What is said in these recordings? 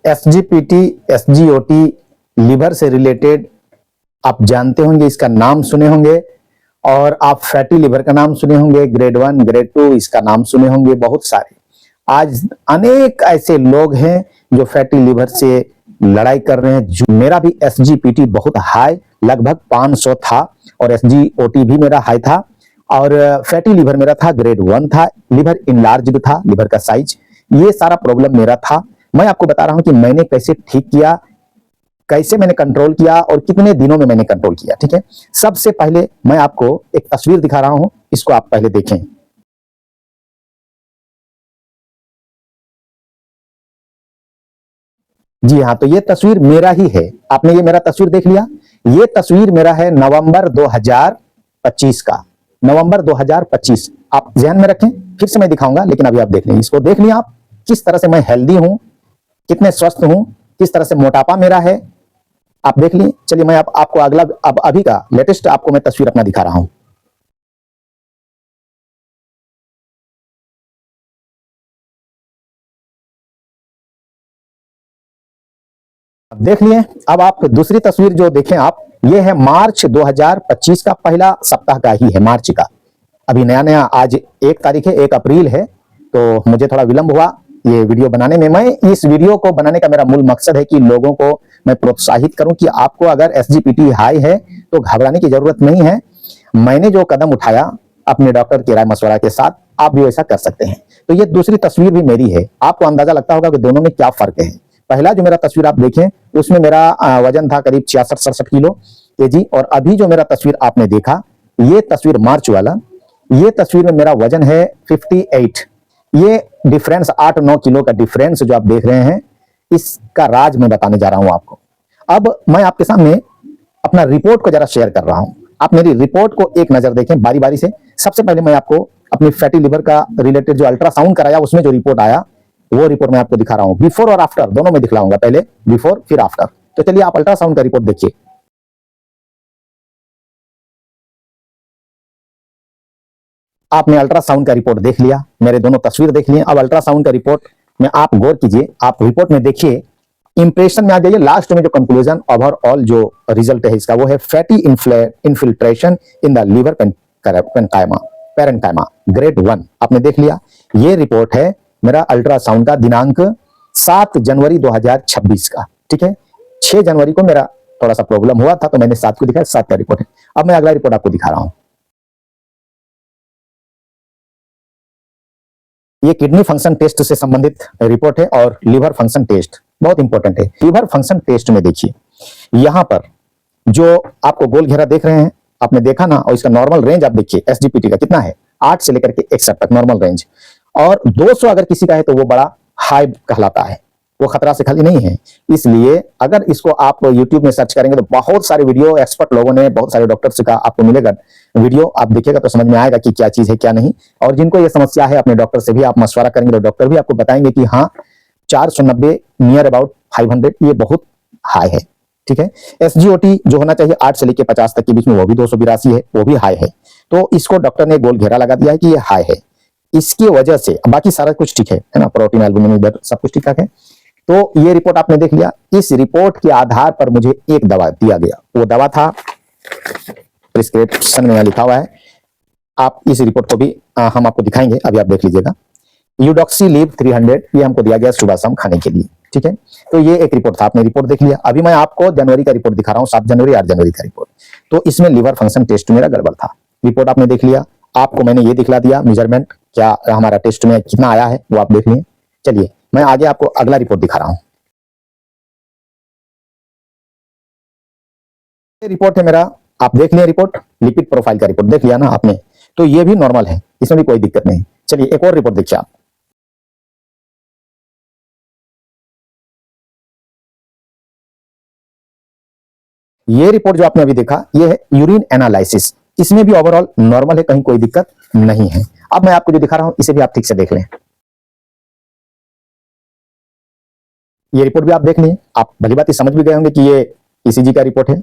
SGPT, SGOT liver से related आप जानते होंगे, इसका नाम सुने होंगे, और आप फैटी लीवर का नाम सुने होंगे, ग्रेड 1 ग्रेड 2 इसका नाम सुने होंगे, बहुत सारे। आज अनेक ऐसे लोग हैं जो फैटी लीवर से लड़ाई कर रहे हैं। जो मेरा भी एसजीपीटी बहुत हाई, लगभग 500 था, और एसजीओटी भी मेरा हाई था, और फैटी लीवर मेरा था ग्रेड 1 था, लिवर इनलार्ज्ड था, लिवर का साइज, ये सारा प्रॉब्लम मेरा था। मैं आपको बता रहा हूं कि मैंने कैसे ठीक किया, कैसे मैंने कंट्रोल किया और कितने दिनों में मैंने कंट्रोल किया। ठीक है, सबसे पहले मैं आपको एक तस्वीर दिखा रहा हूं, इसको आप पहले देखें। जी हाँ, तो ये तस्वीर मेरा ही है। आपने ये मेरा तस्वीर देख लिया। ये तस्वीर मेरा है नवंबर 2025 का, नवंबर 2025। आप ध्यान में रखें, फिर से मैं दिखाऊंगा, लेकिन अभी आप देख लें, इसको देख लिया आप, किस तरह से मैं हेल्दी हूं, कितने स्वस्थ हूं, किस तरह से मोटापा मेरा है, आप देख लिए। चलिए मैं आपको अगला, अब अभी का लेटेस्ट आपको मैं तस्वीर अपना दिखा रहा हूं। देख लिए। अब आप दूसरी तस्वीर जो देखें आप, ये है मार्च 2025 का, पहला सप्ताह का ही है, मार्च का। अभी नया नया, आज 1 तारीख है, 1 अप्रैल है, तो मुझे थोड़ा विलंब हुआ ये वीडियो बनाने में। मैं इस वीडियो को बनाने का मेरा मूल मकसद है कि लोगों को मैं प्रोत्साहित करूं कि आपको अगर एसजीपीटी हाई है तो घबराने की जरूरत नहीं है। मैंने जो कदम उठाया अपने डॉक्टर की राय मशवरा के साथ, आप भी वैसा कर सकते हैं। तो ये दूसरी तस्वीर भी मेरी है। आपको अंदाजा लगता होगा कि दोनों में क्या फर्क है। पहला जो मेरा तस्वीर आप देखें, उसमें मेरा वजन था करीब 66-67 किलो केजी, और अभी जो मेरा तस्वीर आपने देखा, ये तस्वीर मार्च वाला, ये तस्वीर में मेरा वजन है 58। ये डिफरेंस 8-9 किलो का डिफरेंस जो आप देख रहे हैं, इसका राज मैं बताने जा रहा हूं आपको। अब मैं आपके सामने अपना रिपोर्ट को जरा शेयर कर रहा हूं। आप मेरी रिपोर्ट को एक नजर देखें बारी बारी से। सबसे पहले मैं आपको अपनी फैटी लिवर का रिलेटेड जो अल्ट्रासाउंड कराया, उसमें जो रिपोर्ट आया, वो रिपोर्ट मैं आपको दिखा रहा हूं। बिफोर और आफ्टर दोनों में दिखलाऊंगा, पहले बिफोर फिर आफ्टर। तो चलिए आप अल्ट्रासाउंड का रिपोर्ट देखिए। आपने अल्ट्रासाउंड का रिपोर्ट देख लिया, मेरे दोनों तस्वीर देख लिए। अब अल्ट्रासाउंड का रिपोर्ट में आप गौर कीजिए, आप रिपोर्ट में देखिए, इंप्रेशन में आ जाइए। लास्ट में जो कंक्लूजन ओवरऑल जो रिजल्ट है इसका, वो है fatty infiltration in the liver parenchyma grade 1। आपने देख लिया। ये रिपोर्ट है मेरा अल्ट्रासाउंड का, दिनांक 7 जनवरी 2026 का। ठीक है, 6 जनवरी को मेरा थोड़ा सा प्रॉब्लम हुआ था, तो मैंने 7 को दिखाया, 7 का रिपोर्ट है। अब मैं अगला रिपोर्ट आपको दिखा रहा हूं। ये किडनी फंक्शन टेस्ट से संबंधित रिपोर्ट है, और लीवर फंक्शन टेस्ट बहुत इंपॉर्टेंट है। लीवर फंक्शन टेस्ट में देखिए, यहां पर जो आपको गोल घेरा देख रहे हैं, आपने देखा ना, और इसका नॉर्मल रेंज आप देखिए एसजीपीटी का कितना है, 8 से लेकर के 61 तक नॉर्मल रेंज, और 200 अगर किसी का है तो वो बड़ा हाई कहलाता है, वो खतरा से खाली नहीं है। इसलिए अगर इसको आप YouTube में सर्च करेंगे तो बहुत सारे वीडियो, एक्सपर्ट लोगों ने, बहुत सारे डॉक्टर्स का आपको मिलेगा वीडियो, आप देखिएगा तो समझ में आएगा कि क्या चीज है क्या नहीं। और जिनको ये समस्या है, अपने डॉक्टर से भी आप मशवरा करेंगे तो डॉक्टर भी आपको बताएंगे कि हाँ 490 नियर अबाउट 500 ये बहुत हाई है। ठीक है, एसजीओटी जो होना चाहिए 8 से लेकर 50 तक के बीच में, वो भी 282 है, वो भी हाई है। तो इसको डॉक्टर ने गोल घेरा लगा दिया है कि ये हाई है। इसकी वजह से बाकी सारा कुछ ठीक है ना, प्रोटीन, एल्बुमिन, सब कुछ ठीक ठाक है। तो ये रिपोर्ट आपने देख लिया। इस रिपोर्ट के आधार पर मुझे एक दवा दिया गया, वो दवा था, प्रिस्क्रिप्शन में लिखा हुआ है, आप इस रिपोर्ट को भी हम आपको दिखाएंगे, अभी आप देख लीजिएगा। यूडॉक्सीलीव 300, ये हमको दिया गया सुबह शाम खाने के लिए। ठीक है, तो ये एक रिपोर्ट था, आपने रिपोर्ट देख लिया। अभी मैं आपको जनवरी का रिपोर्ट दिखा रहा हूँ, 7 जनवरी 8 जनवरी का रिपोर्ट। तो इसमें लिवर फंक्शन टेस्ट मेरा गड़बड़ था। रिपोर्ट आपने देख लिया, आपको मैंने ये दिखला दिया, मेजरमेंट क्या हमारा टेस्ट में कितना आया है वो आप देख लिए। चलिए मैं आगे आपको अगला रिपोर्ट दिखा रहा हूं। ये रिपोर्ट है मेरा, आप देख लिया रिपोर्ट, लिपिड प्रोफाइल का रिपोर्ट देख लिया ना आपने, तो ये भी नॉर्मल है, इसमें भी कोई दिक्कत नहीं। चलिए एक और रिपोर्ट देखिए आप। ये रिपोर्ट जो आपने अभी देखा, ये है यूरिन एनालिसिस, इसमें भी ओवरऑल नॉर्मल है, कहीं कोई दिक्कत नहीं है। अब मैं आपको जो दिखा रहा हूं, इसे भी आप ठीक से देख लें। ये रिपोर्ट भी आप देख लें, आप भली बात समझ भी गए होंगे कि ये ईसीजी का रिपोर्ट है।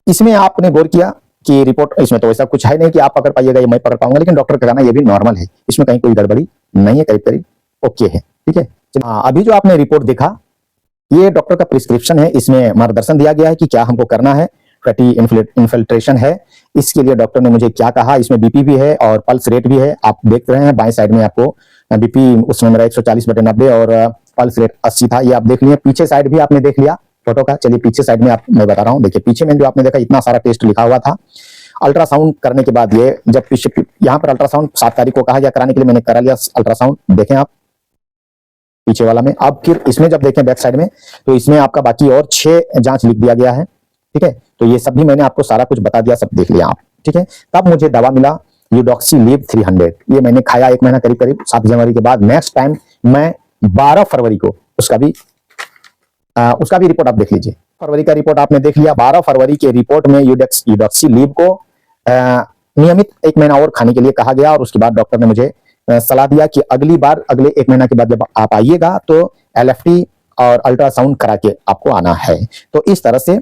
इसमें आपने गौर किया कि रिपोर्ट, इसमें तो ऐसा कुछ है नहीं कि आप पकड़ पाइएगा या मैं पकड़ पाऊंगा, लेकिन डॉक्टर का कहना ये भी नॉर्मल है, इसमें कहीं कोई गड़बड़ी नहीं है, करीब करीब ओके है। ठीक है, अभी जो आपने रिपोर्ट देखा, ये डॉक्टर का प्रिस्क्रिप्शन है। इसमें मार्गदर्शन दिया गया है कि क्या हमको करना है। फैटी इन्फिल्ट्रेशन है, इसके लिए डॉक्टर ने मुझे क्या कहा। इसमें बीपी भी है और पल्स रेट भी है। आप देख रहे हैं बाएं साइड में आपको बीपी उसमें मेरा 140/90 और पल्स रेट 80 था। ये आप देख लिए। पीछे साइड भी आपने देख लिया फोटो का। चलिए पीछे साइड में आप मैं बता रहा हूँ। देखिए पीछे में जो आपने देखा इतना सारा टेस्ट लिखा हुआ था। अल्ट्रासाउंड करने के बाद ये जब पीछे यहाँ पर अल्ट्रासाउंड 7 तारीख को कहा गया कराने के लिए, मैंने करा लिया अल्ट्रासाउंड। देखें आप पीछे वाला में। अब फिर इसमें जब देखें बैक साइड में, तो इसमें आपका बाकी और 6 जांच लिख दिया गया है। ठीक है, तो ये सब भी मैंने आपको सारा कुछ बता दिया, सब देख लिया आप। ठीक है, तब मुझे दवा मिला यूडॉक्सी लीव 300। ये मैंने खाया 1 महीना करीब करीब 7 जनवरी के बाद। नेक्स्ट टाइम मैं 12 फरवरी को उसका भी रिपोर्ट आप देख लीजिए। फरवरी का रिपोर्ट आपने देख लिया। 12 फरवरी के रिपोर्ट में यूडॉक्सी लीव को नियमित 1 महीना और खाने के लिए कहा गया। और उसके बाद डॉक्टर ने मुझे सलाह दिया कि अगली बार अगले 1 महीना के बाद जब आप आइएगा तो एलएफटी और अल्ट्रासाउंड करा के आपको आना है। तो इस तरह से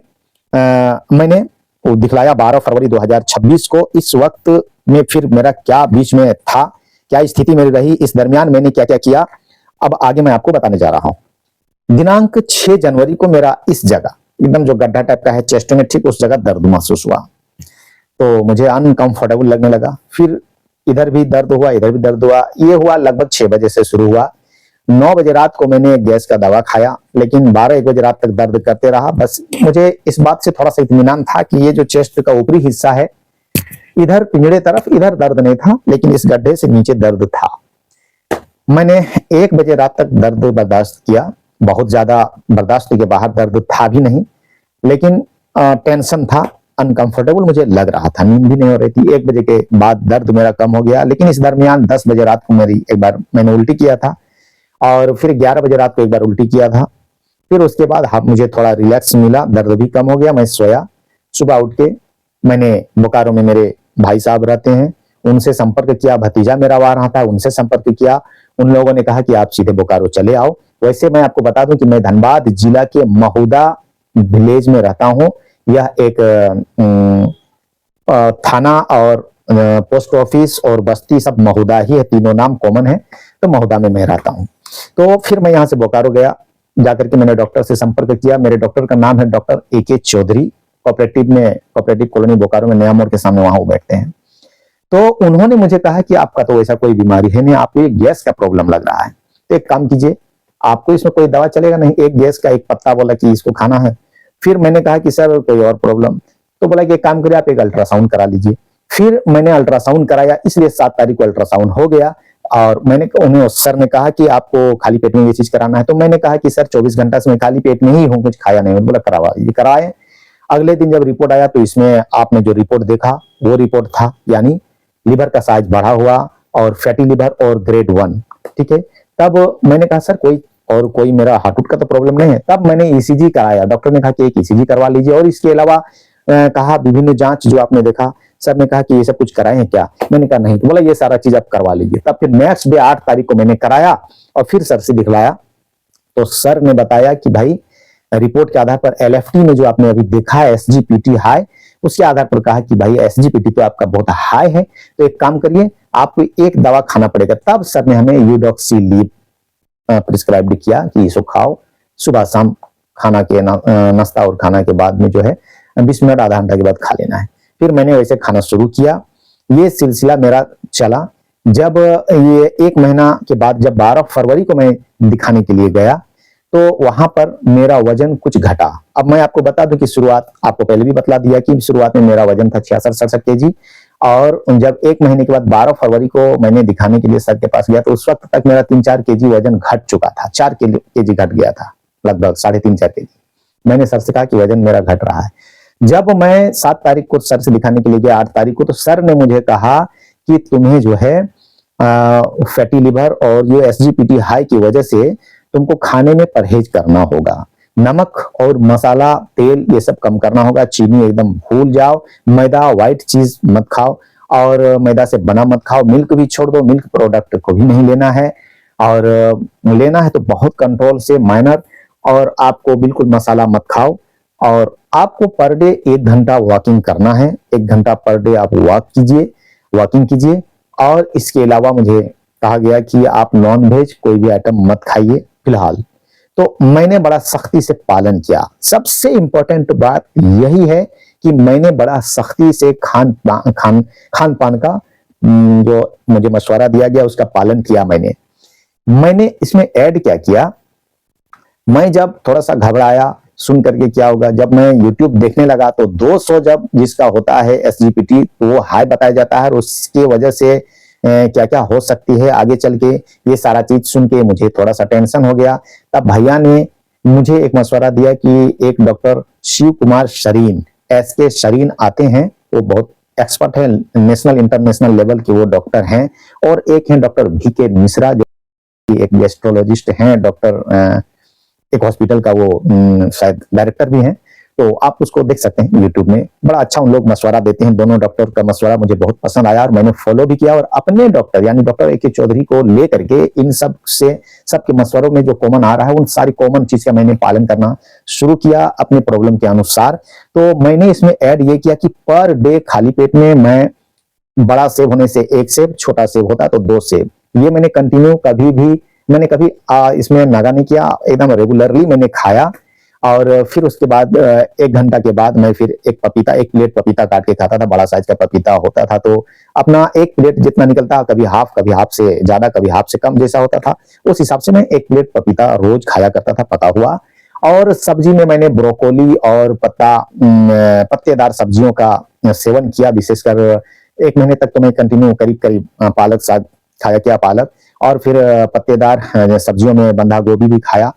मैंने वो दिखलाया 12 फरवरी 2026 को। इस वक्त में फिर मेरा क्या बीच में था, क्या स्थिति मेरी रही, इस दरमियान मैंने क्या क्या किया, अब आगे मैं आपको बताने जा रहा हूं। दिनांक 6 जनवरी को मेरा इस जगह एकदम जो गड्ढा टाइप का है चेस्ट में, ठीक उस जगह दर्द महसूस हुआ। तो मुझे अनकंफर्टेबल लगने लगा। फिर इधर भी दर्द हुआ, इधर भी दर्द हुआ। ये हुआ लगभग 6 बजे से शुरू हुआ। 9 बजे रात को मैंने गैस का दवा खाया, लेकिन 12-1 बजे रात तक दर्द करते रहा। बस मुझे इस बात से थोड़ा सा इत्मीनान था कि ये जो चेस्ट का ऊपरी हिस्सा है, इधर पिंजड़े तरफ इधर दर्द नहीं था, लेकिन इस गड्ढे से नीचे दर्द था। मैंने 1 बजे रात तक दर्द बर्दाश्त किया। बहुत ज्यादा बर्दाश्त के बाहर दर्द था भी नहीं, लेकिन टेंशन था, अनकंफर्टेबल मुझे लग रहा था, नींद भी नहीं हो रही थी। 1 बजे के बाद दर्द मेरा कम हो गया, लेकिन इस दरमियान 10 बजे रात को एक बार मैंने उल्टी किया था और फिर 11 बजे रात को एक बार उल्टी किया था। फिर उसके बाद मुझे थोड़ा रिलैक्स मिला, दर्द भी कम हो गया। मैं सोया। सुबह उठ के मैंने बोकारो में मेरे भाई साहब रहते हैं, उनसे संपर्क किया। भतीजा मेरा वहां रहा था, उनसे संपर्क किया। उन लोगों ने कहा कि आप सीधे बोकारो चले आओ। वैसे मैं आपको बता दूं कि मैं धनबाद जिला के महुदा विलेज में रहता हूं। यह एक थाना और पोस्ट ऑफिस और बस्ती सब महुदा ही है, तीनों नाम कॉमन है। तो महुदा में मैं रहता हूं। तो फिर मैं यहां से बोकारो गया। जाकर के मैंने डॉक्टर से संपर्क किया। मेरे डॉक्टर का नाम है doctor AK Chaudhary. Cooperative colony Bokaro में नया मोड़ के सामने वहां वो बैठते हैं। तो उन्होंने मुझे कहा कि आपका तो ऐसा कोई बीमारी है नहीं, आपको एक गैस का प्रॉब्लम लग रहा है। तो एक काम कीजिए, आपको इसमें कोई दवा चलेगा नहीं, एक गैस का एक पत्ता बोला कि इसको खाना है। फिर मैंने कहा कि सर कोई और प्रॉब्लम, तो बोला कि एक काम करिए आप एक अल्ट्रासाउंड करा लीजिए। फिर मैंने अल्ट्रासाउंड कराया, इसलिए 7 तारीख को अल्ट्रासाउंड हो गया। और उन्हें सर ने कहा कि आपको खाली पेट में ये चीज कराना है। तो मैंने कहा कि सर 24 घंटा से मैं खाली पेट में ही हूँ, कुछ खाया नहीं। बोला करवा, ये कराए। अगले दिन जब रिपोर्ट आया तो इसमें आपने जो रिपोर्ट देखा वो रिपोर्ट था, यानी लिवर का साइज बढ़ा हुआ और फैटी लिवर और ग्रेड 1। ठीक है, तब मैंने कहा सर कोई मेरा हार्ट का तो प्रॉब्लम नहीं है। तब मैंने ECG कराया। डॉक्टर ने कहा कि एक ECG करवा लीजिए, और इसके अलावा कहा विभिन्न जांच जो आपने देखा, सर ने कहा कि ये सब कुछ कराए हैं क्या। मैंने कहा नहीं। तो बोला ये सारा चीज आप करवा लीजिए। तब फिर नेक्स्ट डे 8 तारीख को मैंने कराया और फिर सर से दिखलाया। तो सर ने बताया कि भाई रिपोर्ट के आधार पर LFT में जो आपने अभी देखा है SGPT हाई, उसके आधार पर कहा कि भाई SGPT तो आपका बहुत हाई है, तो एक काम करिए आपको एक दवा खाना पड़ेगा। तब सर ने हमें यूडॉक्सी लीव प्रिस्क्राइब किया कि इसको खाओ, सुबह शाम खाना के नाश्ता और खाना के बाद में जो है 20 मिनट आधा घंटा के बाद खा लेना है। फिर मैंने वैसे खाना शुरू किया। ये सिलसिला मेरा चला। जब ये 1 महीना के बाद जब 12 फरवरी को मैं दिखाने के लिए गया, तो वहां पर मेरा वजन कुछ घटा। अब मैं आपको बता दूं कि शुरुआत आपको पहले भी बतला दिया कि शुरुआत में मेरा वजन था 66-67 kg, और जब 1 महीने के बाद 12 फरवरी को मैंने दिखाने के लिए सर के पास गया, तो उस वक्त तक मेरा 3-4 kg वजन घट चुका था। 4 kg घट गया था, लगभग 3.5-4 kg। मैंने सर से कहा कि वजन मेरा घट रहा है। जब मैं 7 तारीख को सर से दिखाने के लिए गया, 8 तारीख को, तो सर ने मुझे कहा कि तुम्हें जो है फैटी लिवर और ये SGPT हाई की वजह से तुमको खाने में परहेज करना होगा। नमक और मसाला, तेल ये सब कम करना होगा। चीनी एकदम भूल जाओ। मैदा, व्हाइट चीज मत खाओ और मैदा से बना मत खाओ। मिल्क भी छोड़ दो, मिल्क प्रोडक्ट को भी नहीं लेना है, और लेना है तो बहुत कंट्रोल से, माइनर। और आपको बिल्कुल मसाला मत खाओ, और आपको पर डे 1 घंटा वॉकिंग करना है। 1 घंटा पर डे आप वॉकिंग कीजिए। और इसके अलावा मुझे कहा गया कि आप नॉन वेज कोई भी आइटम मत खाइए, फिलहाल। तो मैंने बड़ा सख्ती से पालन किया। सबसे इंपॉर्टेंट बात यही है कि मैंने बड़ा सख्ती से खान पान का जो मुझे मशवरा दिया गया उसका पालन किया। मैंने इसमें ऐड क्या किया, मैं जब थोड़ा सा घबराया सुन करके क्या होगा, जब मैं YouTube देखने लगा तो 200 जब जिसका होता है SGPT वो हाई बताया जाता है, और उसके वजह से क्या क्या हो सकती है आगे चल के, ये सारा चीज सुन के मुझे थोड़ा सा टेंशन हो गया। तब भैया ने मुझे एक मशवरा दिया कि एक डॉक्टर शिव कुमार शरीन, SK शरीन आते हैं, वो बहुत एक्सपर्ट है, नेशनल इंटरनेशनल लेवल के वो डॉक्टर हैं। और एक हैं डॉक्टर VK मिश्रा जो एक गैस्ट्रोलॉजिस्ट हैं, डॉक्टर एक हॉस्पिटल का वो शायद डायरेक्टर भी हैं। तो आप उसको देख सकते हैं यूट्यूब में, बड़ा अच्छा उन लोग मशवरा देते हैं। दोनों डॉक्टर का मशवरा मुझे बहुत पसंद आया और मैंने फॉलो भी किया, और अपने डॉक्टर यानी डॉक्टर AK चौधरी को लेकर के इन सब से, सबके मशवरों में जो कॉमन आ रहा है उन सारी कॉमन चीज का मैंने पालन करना शुरू किया अपने प्रॉब्लम के अनुसार। तो मैंने इसमें ऐड ये किया कि पर डे खाली पेट में मैं, बड़ा सेब होने से 1 सेब, छोटा सेब होता तो 2 सेब, ये मैंने कंटिन्यू मैंने कभी इसमें नागा नहीं किया, एकदम रेगुलरली मैंने खाया। और फिर उसके बाद 1 घंटा के बाद मैं फिर एक प्लेट पपीता काट के खाता था। बड़ा साइज का पपीता होता था, तो अपना 1 प्लेट जितना निकलता, कभी हाफ से ज्यादा, कभी हाफ से कम जैसा होता था, उस हिसाब से मैं 1 प्लेट पपीता रोज खाया करता था, पका हुआ। और सब्जी में मैंने ब्रोकोली और पत्तेदार सब्जियों का सेवन किया। विशेषकर 1 महीने तक तो मैं कंटिन्यू करीब पालक साग खाया किया, पालक, और फिर पत्तेदार सब्जियों में बंधा गोभी भी खाया,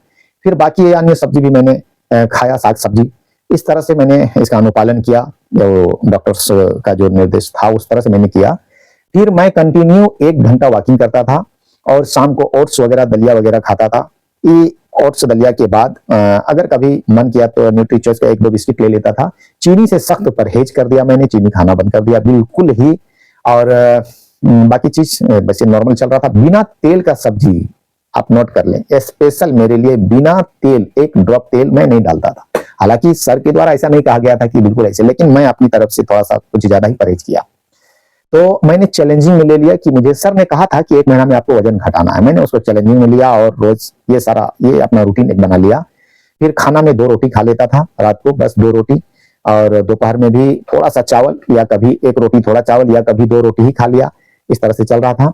फिर बाकी अन्य सब्जी भी मैंने खाया, साग सब्जी। इस तरह से मैंने इसका अनुपालन किया, जो डॉक्टर्स का जो निर्देश था उस तरह से मैंने किया। फिर मैं कंटिन्यू 1 घंटा वॉकिंग करता था, और शाम को ओट्स वगैरह, दलिया वगैरह खाता था। ये ओट्स दलिया के बाद अगर कभी मन किया तो न्यूट्रीचॉइस का 1-2 बिस्किट ले लेता था। चीनी से सख्त परहेज कर दिया मैंने, चीनी खाना बंद कर दिया बिल्कुल ही। और बाकी चीज बस ये नॉर्मल चल रहा था। बिना तेल का सब्जी आप नोट कर लें, स्पेशल मेरे लिए बिना तेल, 1 ड्रॉप तेल मैं नहीं डालता था। हालांकि सर के द्वारा ऐसा नहीं कहा गया था कि बिल्कुल ऐसे, लेकिन मैं अपनी तरफ से थोड़ा सा कुछ ज्यादा ही परहेज किया। तो मैंने चैलेंजिंग में ले लिया कि मुझे सर ने कहा था कि 1 महीना में आपको वजन घटाना है, मैंने उसको चैलेंजिंग में लिया और रोज ये अपना रूटीन एक बना लिया। फिर खाना में 2 रोटी खा लेता था रात को, बस 2 रोटी, और दोपहर में भी थोड़ा सा चावल, या कभी 1 रोटी थोड़ा चावल, या कभी 2 रोटी ही खा लिया। इस तरह से चल रहा था।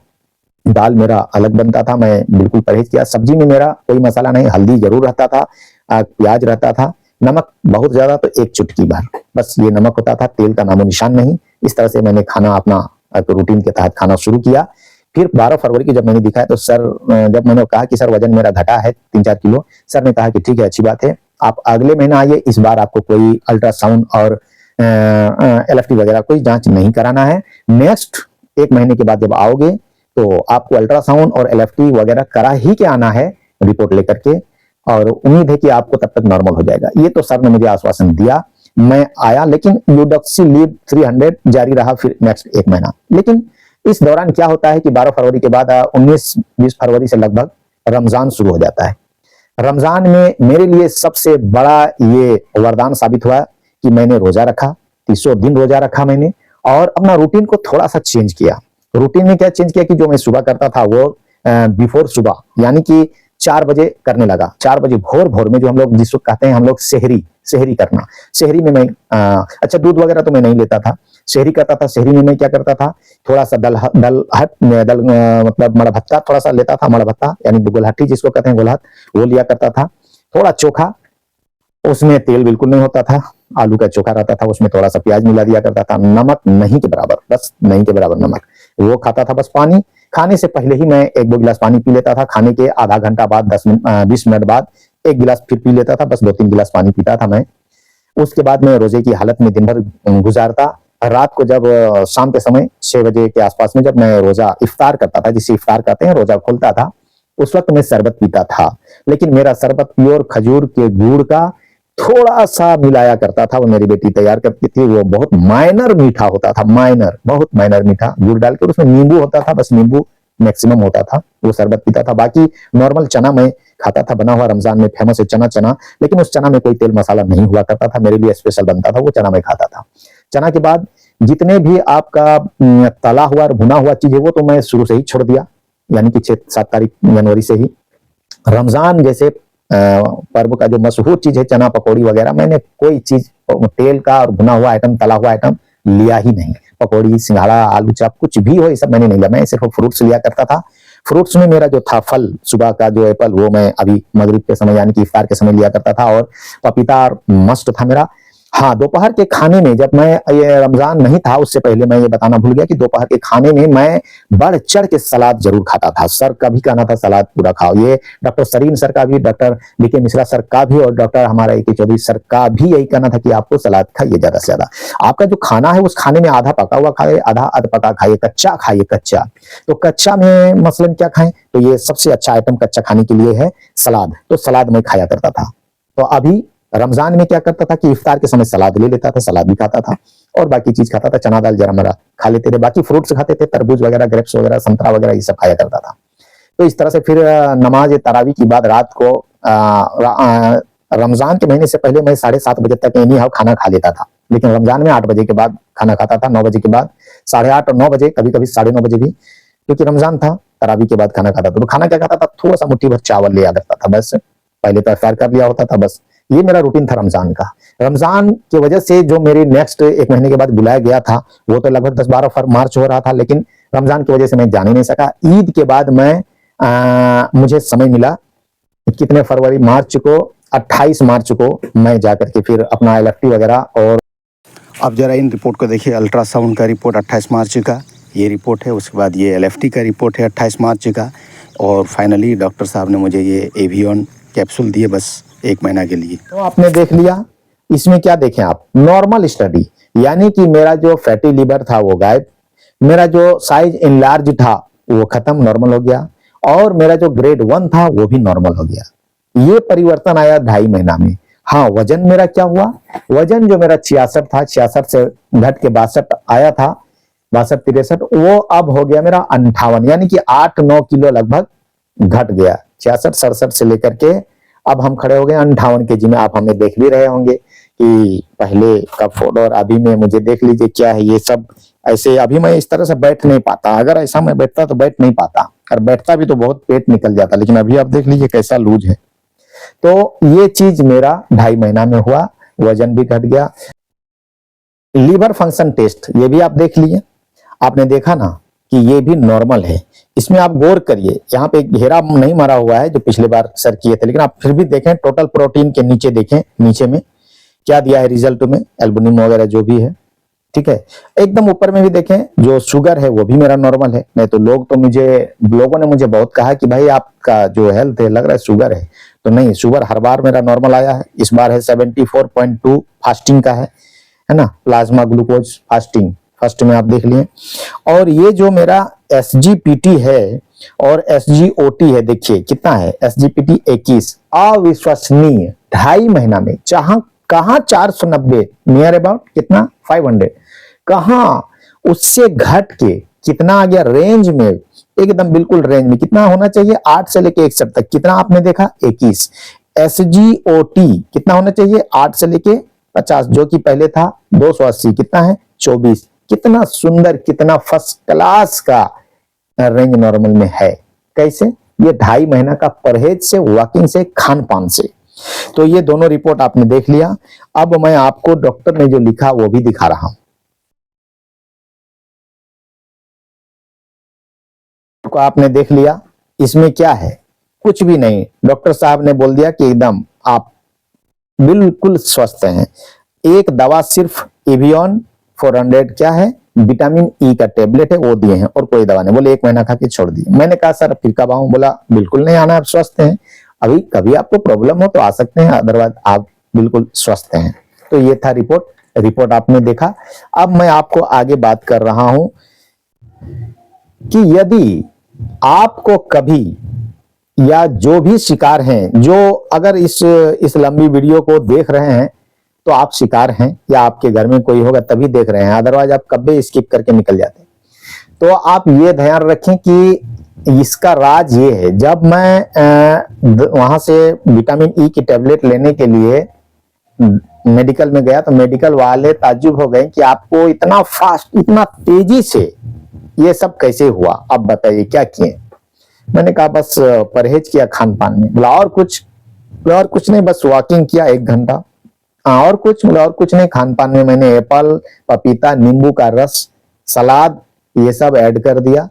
दाल मेरा अलग बनता था, मैं बिल्कुल परहेज किया। सब्जी में मेरा कोई मसाला नहीं, हल्दी जरूर रहता था, प्याज रहता था, नमक बहुत ज्यादा तो 1 चुटकी भर, बस ये नमक होता था, तेल का नामो निशान नहीं। इस तरह से मैंने खाना अपना रूटीन के तहत खाना शुरू किया। फिर 12 फरवरी की जब मैंने दिखाया तो सर, जब मैंने कहा कि सर वजन मेरा घटा है 3-4 किलो, सर ने कहा कि ठीक है, अच्छी बात है, आप अगले महीना आइए, इस बार आपको कोई अल्ट्रासाउंड और LFT वगैरह कोई जांच नहीं कराना है। नेक्स्ट 1 महीने के बाद जब आओगे तो आपको अल्ट्रासाउंड और LFT वगैरह करा ही के आना है, रिपोर्ट लेकर के, और उम्मीद है कि आपको तब तक नॉर्मल हो जाएगा। ये तो सर ने मुझे आश्वासन दिया। मैं आया, लेकिन यूडॉक्सिलीब 300 जारी रहा फिर नेक्स्ट 1 महीना। लेकिन इस दौरान क्या होता है कि 12 फरवरी के बाद 19-20 फरवरी से लगभग रमजान शुरू हो जाता है। रमजान में मेरे लिए सबसे बड़ा ये वरदान साबित हुआ कि मैंने रोजा रखा, 30 दिन रोजा रखा मैंने, और अपना रूटीन को थोड़ा सा चेंज किया। रूटीन में क्या चेंज किया कि जो मैं सुबह करता था वो बिफोर सुबह, यानी कि 4 बजे करने लगा। 4 बजे भोर में, जो हम लोग जिसको कहते हैं हम लोग शहरी करना। शहरी में मैं अच्छा, दूध वगैरह तो मैं नहीं लेता था, शहरी करता था। शहरी में मैं क्या करता था, थोड़ा सा मतलब मड़भत्ता थोड़ा सा लेता था, मड़भत्ता यानी गोलहट्टी जिसको कहते हैं, गोलहट, वो लिया करता था। थोड़ा चोखा, उसमें तेल बिल्कुल नहीं होता था, आलू का चोखा रहता था, उसमें थोड़ा सा प्याज मिला दिया करता था। नमक नहीं के बराबर, बस नहीं के बराबर नमक, वो खाता था। बस पानी खाने से पहले ही मैं 1-2 गिलास पानी पी लेता था। खाने के आधा घंटा बाद, 20 मिनट बाद 1 गिलास फिर पी लेता था। बस 2-3 गिलास पानी पीता था मैं। उसके बाद मैं रोजे की हालत में दिन भर गुजारता। रात को जब शाम के समय 6 बजे के आसपास में जब मैं रोजा इफ्तार करता था, जिसे इफ्तार कहते हैं, रोजा खोलता था, उस वक्त मैं शरबत पीता था। लेकिन मेरा शरबत प्योर खजूर के गुड़ का थोड़ा सा मिलाया करता था, वो मेरी बेटी तैयार करती थी। वो बहुत माइनर मीठा होता था, बहुत माइनर मीठा गुड़ डाल के, उसमें नींबू होता था, बस नींबू मैक्सिमम होता था, वो शरबत पीता था। बाकी नॉर्मल चना मैं खाता था, बना हुआ, रमजान में फेमस है चना, लेकिन उस चना में कोई तेल मसाला नहीं हुआ करता था, मेरे लिए स्पेशल बनता था, वो चना मैं खाता था। चना के बाद जितने भी आपका तला हुआ और भुना हुआ चीज है वो तो मैं शुरू से ही छोड़ दिया, यानी कि 6-7 तारीख जनवरी से ही। रमजान जैसे पर्व का जो मशहूर चीज है चना पकौड़ी वगैरह, मैंने कोई चीज तेल का और भुना हुआ आइटम, तला हुआ आइटम लिया ही नहीं। पकौड़ी, सिंघाड़ा, आलू चॉप कुछ भी हो ये सब मैंने नहीं लिया। मैं सिर्फ फ्रूट्स लिया करता था। फ्रूट्स में मेरा जो था फल, सुबह का जो एप्पल, वो मैं अभी मगरिब के समय यानी कि इफ्तार के समय लिया करता था, और पपीता मस्ट था मेरा। हाँ, दोपहर के खाने में जब मैं, ये रमजान नहीं था उससे पहले मैं ये बताना भूल गया कि दोपहर के खाने में मैं बढ़ चढ़ के सलाद जरूर खाता था। सर का भी कहना था सलाद पूरा खाओ। ये डॉक्टर सरीन सर का भी, डॉक्टर बीके मिश्रा सर का भी, और डॉक्टर हमारा ए के चौधरी सर का भी यही कहना था कि आपको सलाद खाइए ज्यादा से ज्यादा। आपका जो खाना है उस खाने में आधा पका हुआ खाइए, आधा अध पका खाइए, कच्चा खाइए। कच्चा तो कच्चा में मसलन क्या खाएं, तो ये सबसे अच्छा आइटम कच्चा खाने के लिए है सलाद। तो सलाद में खाया करता था। तो अभी रमजान में क्या करता था कि इफ्तार के समय सलाद ले लेता था, सलाद भी खाता था, और बाकी चीज खाता था, चना दाल जरा मरा खा लेते थे। बाकी फ्रूट्स खाते थे, तरबूज वगैरह, ग्रेप्स वगैरह, संतरा वगैरह, ये सब खाया करता था। तो इस तरह से फिर नमाज तरावी की बाद रात को रमजान के महीने से पहले मैं 7:30 बजे तक एनी हाउ खाना खा लेता था, लेकिन रमजान में 8 बजे के बाद खाना खाता था, 9 बजे के बाद, 8:30 और 9 बजे, कभी कभी 9:30 बजे भी, क्योंकि रमजान था। तरावी के बाद खाना खाता था। तो खाना क्या खाता था, थोड़ा सा मुट्ठी भर चावल लिया करता था बस। पहले तो इफ्तार कर लिया होता था बस। ये मेरा रूटीन था रमजान का। रमजान की वजह से जो मेरी नेक्स्ट 1 महीने के बाद बुलाया गया था वो तो लगभग 10-12 मार्च हो रहा था, लेकिन रमजान की वजह से मैं जा नहीं सका। ईद के बाद मैं मुझे समय मिला, कितने फरवरी, मार्च को, 28 मार्च को मैं जाकर के फिर अपना LFT वगैरह। और अब जरा इन रिपोर्ट को देखिए। अल्ट्रासाउंड का रिपोर्ट 28 मार्च का ये रिपोर्ट है, उसके बाद ये LFT का रिपोर्ट है 28 मार्च का, और फाइनली डॉक्टर साहब ने मुझे ये एवियन कैप्सूल दिए बस 1 महीना के लिए। तो आपने देख लिया। इसमें क्या देखें आप, नॉर्मल स्टडी, यानी कि मेरा जो फैटी लिवर था वो गायब, मेरा जो साइज इनलार्ज था वो खत्म, नॉर्मल हो गया, और मेरा जो ग्रेड 1 था वो भी नॉर्मल हो गया। ये परिवर्तन आया 2.5 महीना में। हाँ, वजन मेरा क्या हुआ, वजन जो मेरा 66 था, 66 से घट के 62 आया था, 62-63, वो अब हो गया मेरा 58, यानी कि 8-9 किलो लगभग घट गया। 66-67 से लेकर के अब हम खड़े हो गए 58 केजी में। आप हमें देख भी रहे होंगे कि पहले का फोटो और अभी में, मुझे देख लीजिए क्या है ये सब। ऐसे अभी मैं इस तरह से बैठ नहीं पाता, अगर ऐसा मैं बैठता तो बैठ नहीं पाता, और बैठता भी तो बहुत पेट निकल जाता, लेकिन अभी आप देख लीजिए कैसा लूज है। तो ये चीज मेरा 2.5 महीना में हुआ, वजन भी घट गया। लीवर फंक्शन टेस्ट ये भी आप देख लिए, आपने देखा ना कि ये भी नॉर्मल है। इसमें आप गौर करिए, यहाँ पे घेरा नहीं मारा हुआ है जो पिछले बार सर किए थे, लेकिन आप फिर भी देखें, टोटल प्रोटीन के नीचे देखें, नीचे में क्या दिया है रिजल्ट में, एल्बुमिन वगैरह जो भी है, ठीक है। एकदम ऊपर में भी देखें, जो शुगर है वो भी मेरा नॉर्मल है। नहीं तो लोगों ने मुझे बहुत कहा कि भाई आपका जो हेल्थ है लग रहा है शुगर है, तो नहीं, शुगर हर बार मेरा नॉर्मल आया है। इस बार है 74.2 फास्टिंग का है ना, प्लाज्मा ग्लूकोज फास्टिंग फर्स्ट में आप देख लिए। और ये जो मेरा SGPT है और SGOT है, देखिए कितना है, SGPT 21, अविश्वसनीय। 2.5 महीना में कहाँ 490, नियर अबाउट कितना 500, कहाँ उससे घट के कितना आ गया रेंज में, एकदम बिल्कुल रेंज में। कितना होना चाहिए, 8 से लेके 61 तक, कितना आपने देखा 21। SGOT कितना होना चाहिए, 8 से लेके 50, जो कि पहले था 280, कितना है 24। कितना सुंदर, कितना फर्स्ट क्लास का रेंज नॉर्मल में है। कैसे, ये 2.5 महीना का परहेज से, वॉकिंग से, खान पान से। तो ये दोनों रिपोर्ट आपने देख लिया। अब मैं आपको डॉक्टर ने जो लिखा वो भी दिखा रहा हूं। को आपने देख लिया, इसमें क्या है, कुछ भी नहीं। डॉक्टर साहब ने बोल दिया कि एकदम आप बिल्कुल स्वस्थ हैं। एक दवा सिर्फ एवियन 400 क्या है, विटामिन ई का टेबलेट है, वो दिए हैं, और कोई दवा नहीं। बोले 1 महीना खा के छोड़ दिए। मैंने कहा सर फिर कब आऊं, बोला बिल्कुल नहीं आना, आप स्वस्थ हैं। अभी कभी आपको प्रॉब्लम हो तो आ सकते हैं, अदरवाइज आप बिल्कुल स्वस्थ हैं। तो ये था रिपोर्ट आपने देखा। अब मैं आपको आगे बात कर रहा हूं कि यदि आपको कभी, या जो भी शिकार हैं, जो अगर इस लंबी वीडियो को देख रहे हैं तो आप शिकार हैं, या आपके घर में कोई होगा तभी देख रहे हैं, अदरवाइज आप कभी स्किप करके निकल जाते हैं। तो आप ये ध्यान रखें कि इसका राज ये है, जब मैं वहां से विटामिन ई की टेबलेट लेने के लिए मेडिकल में गया तो मेडिकल वाले ताज्जुब हो गए कि आपको इतना फास्ट, इतना तेजी से ये सब कैसे हुआ, अब बताइए क्या किए। मैंने कहा बस परहेज किया खान पान में। बोला और कुछ नहीं, बस वॉकिंग किया 1 घंटा। हाँ, और कुछ? बोला और कुछ नहीं, खान पान में मैंने एप्पल, पपीता, नींबू का रस, सलाद ये सब ऐड कर दिया,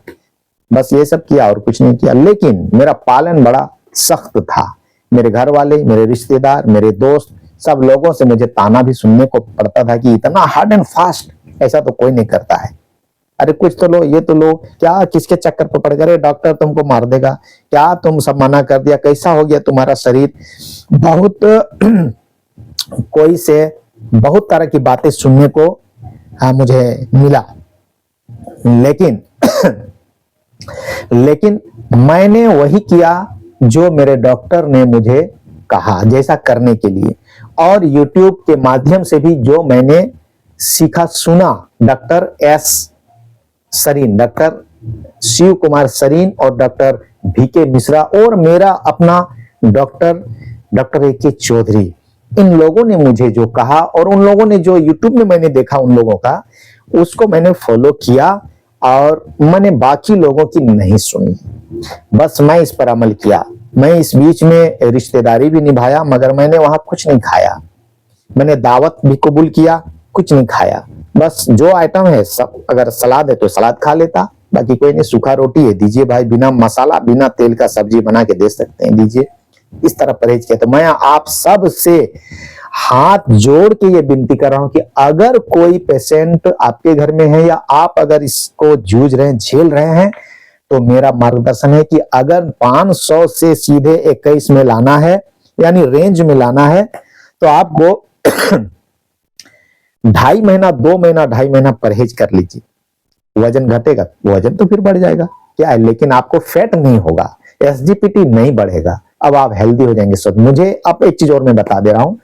बस ये सब किया और कुछ नहीं किया। लेकिन मेरा पालन बड़ा सख्त था। मेरे घर वाले, मेरे रिश्तेदार, मेरे दोस्त, सब लोगों से मुझे ताना भी सुनने को पड़ता था कि इतना हार्ड एंड फास्ट ऐसा तो कोई नहीं करता है। अरे कुछ तो लो, ये तो लो, क्या किसके चक्कर पर पड़ गए, डॉक्टर तुमको मार देगा, क्या तुम सब मना कर दिया, कैसा हो गया तुम्हारा शरीर। बहुत कोई से बहुत तरह की बातें सुनने को मुझे मिला। लेकिन लेकिन मैंने वही किया जो मेरे डॉक्टर ने मुझे कहा जैसा करने के लिए, और YouTube के माध्यम से भी जो मैंने सीखा सुना, doctor S Sarin, doctor Shiv Kumar Sarin और डॉक्टर VK मिश्रा और मेरा अपना डॉक्टर AK चौधरी, इन लोगों ने मुझे जो कहा और उन लोगों ने जो YouTube में मैंने देखा उन लोगों का, उसको मैंने फॉलो किया और मैंने बाकी लोगों की नहीं सुनी, बस मैं इस पर अमल किया। मैं इस बीच में रिश्तेदारी भी निभाया, मगर मैंने वहां कुछ नहीं खाया। मैंने दावत भी कबूल किया, कुछ नहीं खाया। बस जो आइटम है सब, अगर सलाद है तो सलाद खा लेता, बाकी कोई नहीं। सूखा रोटी है, दीजिए भाई, बिना मसाला बिना तेल का सब्जी बना के दे सकते हैं, दीजिए। इस तरह परहेज किया। तो मैं आप सब से हाथ जोड़ के ये विनती कर रहा हूं कि अगर कोई पेशेंट आपके घर में है या आप अगर इसको जूझ रहे हैं, झेल रहे हैं, तो मेरा मार्गदर्शन है कि अगर 500 से सीधे 21 में लाना है, यानी रेंज में लाना है, तो आपको 2.5 महीना 2 महीना 2.5 महीना परहेज कर लीजिए। वजन घटेगा, वजन तो फिर बढ़ जाएगा, क्या है, लेकिन आपको फैट नहीं होगा, SGPT नहीं बढ़ेगा, अब आप हेल्दी हो जाएंगे सब। मुझे अब एक चीज और मैं बता दे रहा हूं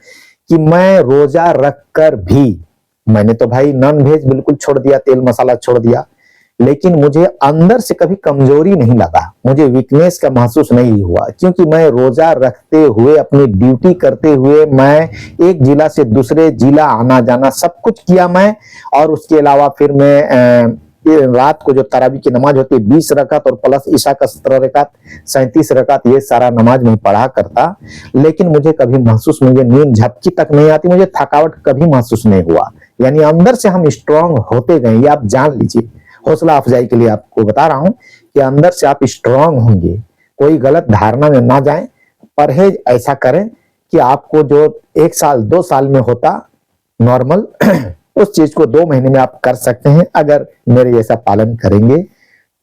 कि मैं रोजा रख कर भी, मैंने तो भाई नॉन वेज बिल्कुल छोड़ दिया, तेल मसाला छोड़ दिया, लेकिन मुझे अंदर से कभी कमजोरी नहीं लगा, मुझे वीकनेस का महसूस नहीं हुआ, क्योंकि मैं रोजा रखते हुए, अपनी ड्यूटी करते हुए, मैं एक जिला से दूसरे जिला आना जाना सब कुछ किया मैं। और उसके अलावा फिर मैं रात को जो तरावी की नमाज होती है 20 रकात और प्लस ईशा का 17 रकात 37 रकात, ये सारा नमाज मैं पढ़ा करता। लेकिन मुझे कभी महसूस, मुझे नींद झपकी तक नहीं आती, मुझे थकावट कभी महसूस नहीं हुआ। यानी अंदर से हम स्ट्रांग होते गए, ये आप जान लीजिए। हौसला अफजाई के लिए आपको बता रहा हूं कि अंदर से आप स्ट्रांग होंगे, कोई गलत धारणा में ना जाएं। परहेज ऐसा करें कि आपको जो 1 साल 2 साल में होता नॉर्मल, उस चीज को 2 महीने में आप कर सकते हैं अगर मेरे जैसा पालन करेंगे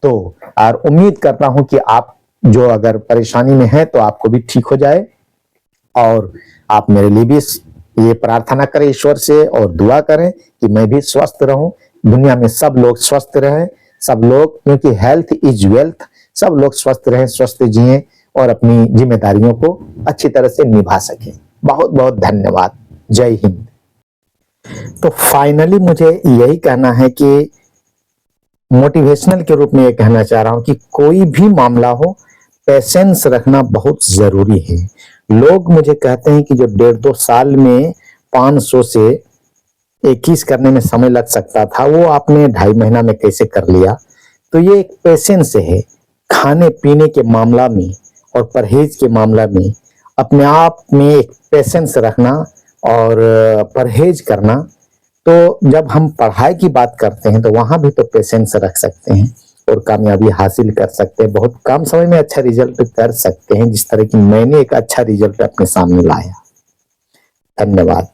तो। और उम्मीद करता हूं कि आप जो अगर परेशानी में हैं तो आपको भी ठीक हो जाए, और आप मेरे लिए भी ये प्रार्थना करें ईश्वर से और दुआ करें कि मैं भी स्वस्थ रहूं, दुनिया में सब लोग स्वस्थ रहें, सब लोग, क्योंकि हेल्थ इज वेल्थ, सब लोग स्वस्थ रहें, स्वस्थ जिएं और अपनी जिम्मेदारियों को अच्छी तरह से निभा सकें। बहुत बहुत धन्यवाद। जय हिंद। तो फाइनली मुझे यही कहना है कि मोटिवेशनल के रूप में ये कहना चाह रहा हूं कि कोई भी मामला हो, पेशेंस रखना बहुत जरूरी है। लोग मुझे कहते हैं कि जो 1.5-2 साल में 500 से 21 करने में समय लग सकता था, वो आपने 2.5 महीना में कैसे कर लिया। तो ये एक पेशेंस है। खाने पीने के मामला में और परहेज के मामला में अपने आप में एक पेशेंस रखना और परहेज करना। तो जब हम पढ़ाई की बात करते हैं तो वहां भी तो पेशेंस रख सकते हैं और कामयाबी हासिल कर सकते हैं, बहुत कम समय में अच्छा रिजल्ट कर सकते हैं, जिस तरह की मैंने एक अच्छा रिजल्ट अपने सामने लाया। धन्यवाद।